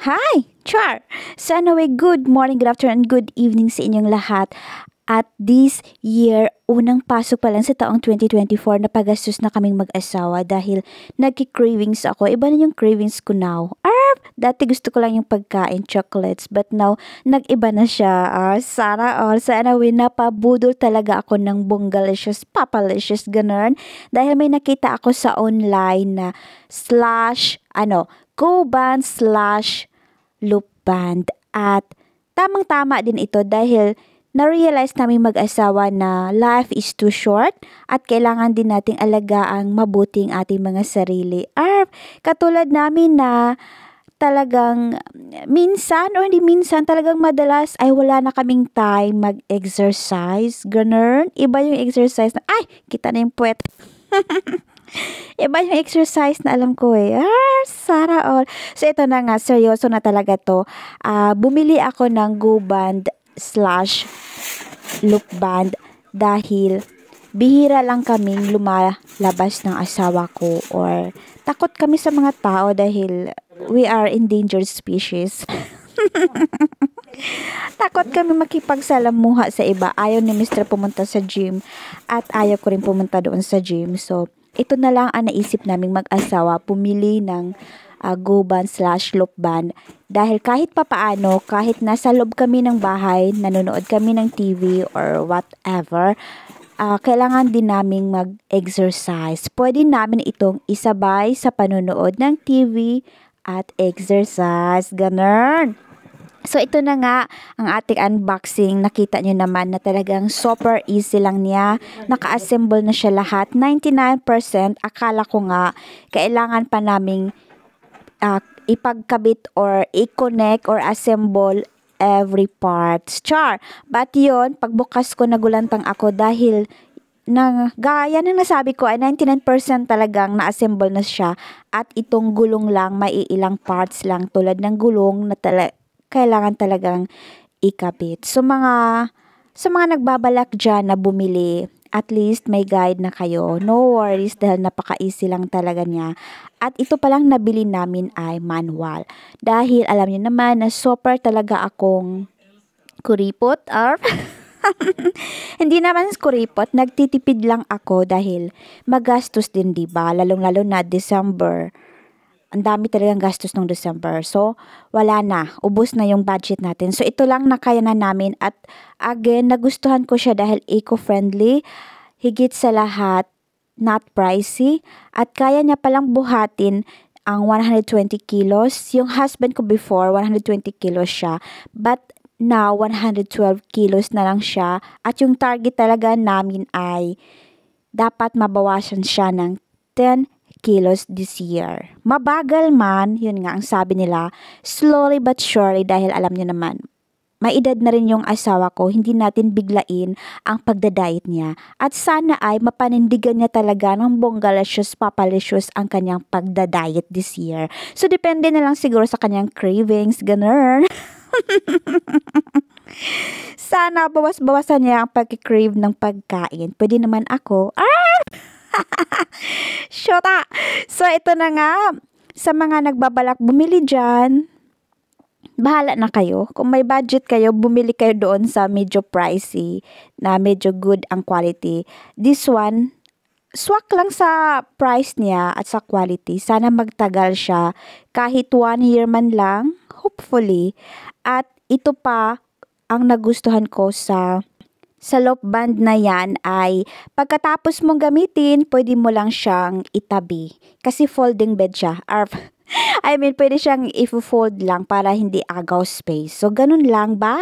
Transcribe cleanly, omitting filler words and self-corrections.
Hi! Char! So anyway, good morning, good afternoon, good evening sa inyong lahat. At this year, unang pasok pa lang sa taong 2024, napagastos na kaming mag-asawa dahil nagki-cravings ako. Iba na yung cravings ko now. Dati gusto ko lang yung pagkain, chocolates, but now, nag-iba na siya. Sana all. So anyway, napabudol talaga ako ng bonggalicious, papalicious, ganun. Dahil may nakita ako sa online na go band slash loop band. At tamang-tama din ito dahil na-realize namin mag-asawa na life is too short at kailangan din nating alagaan mabuting ating mga sarili. Katulad namin na talagang minsan o hindi minsan talagang madalas ay wala na kaming time mag-exercise. Ganun. Iba yung exercise na, kita na yung puwet. Iba yung exercise na alam ko eh. Sana all. So, ito na nga. Seryoso na talaga to. Bumili ako ng Go Band slash Loop Band dahil bihira lang kaming lumalabas ng asawa ko or takot kami sa mga tao dahil we are endangered species. Takot kami makipagsalamuha sa iba. Ayaw ni Mr. pumunta sa gym at ayaw ko rin pumunta doon sa gym. So, ito na lang ang naisip naming mag-asawa, pumili ng Go Band slash Loop Band. Dahil kahit papaano, kahit nasa loob kami ng bahay, nanonood kami ng TV or whatever, kailangan din naming mag-exercise. Pwede namin itong isabay sa panonood ng TV at exercise. Ganun. So, ito na nga ang ating unboxing. Nakita nyo naman na talagang super easy lang niya. Naka-assemble na siya lahat. 99%. Akala ko nga, kailangan pa naming ipagkabit or i-connect or assemble every parts. But yun, pagbukas ko nagulantang ako dahil gaya ng nasabi ko ay 99% talagang na-assemble na siya. At itong gulong lang, may ilang parts lang tulad ng gulong na kailangan talagang ikabit. So sa mga nagbabalak dyan na bumili, at least may guide na kayo. No worries dahil napaka-easy lang talaga niya. At ito palang nabili namin ay manual. Dahil alam niyo naman na super talaga akong kuripot. Hindi naman kuripot, nagtitipid lang ako dahil magastos din, diba? Lalong-lalo na December. Ang dami talagang gastos ng December. So, wala na. Ubos na yung budget natin. So, ito lang na kaya na namin. At again, nagustuhan ko siya dahil eco-friendly. Higit sa lahat, not pricey. At kaya niya palang buhatin ang 120 kilos. Yung husband ko before, 120 kilos siya. But now, 112 kilos na lang siya. At yung target talaga namin ay dapat mabawasan siya ng 10 kilos this year. Mabagal man, yun nga ang sabi nila, slowly but surely dahil alam niyo naman, may edad na rin yung asawa ko, hindi natin biglain ang pagdadiet niya. At sana ay mapanindigan niya talaga ng bonggalicious, papalicious ang kanyang pagdadiet this year. So, depende na lang siguro sa kanyang cravings, ganun. Sana bawas-bawasan niya ang pag-crave ng pagkain. Pwede naman ako. Shota! So, ito na nga. Sa mga nagbabalak bumili dyan, bahala na kayo. Kung may budget kayo, bumili kayo doon sa medyo pricey, na medyo good ang quality. This one, swak lang sa price niya at sa quality. Sana magtagal siya. Kahit 1 year man lang, hopefully. At ito pa, ang nagustuhan ko sa loop band na yan ay pagkatapos mong gamitin, pwede mo lang siyang itabi. Kasi folding bed siya. Pwede siyang i-fold lang para hindi agaw space. So, ganun lang ba?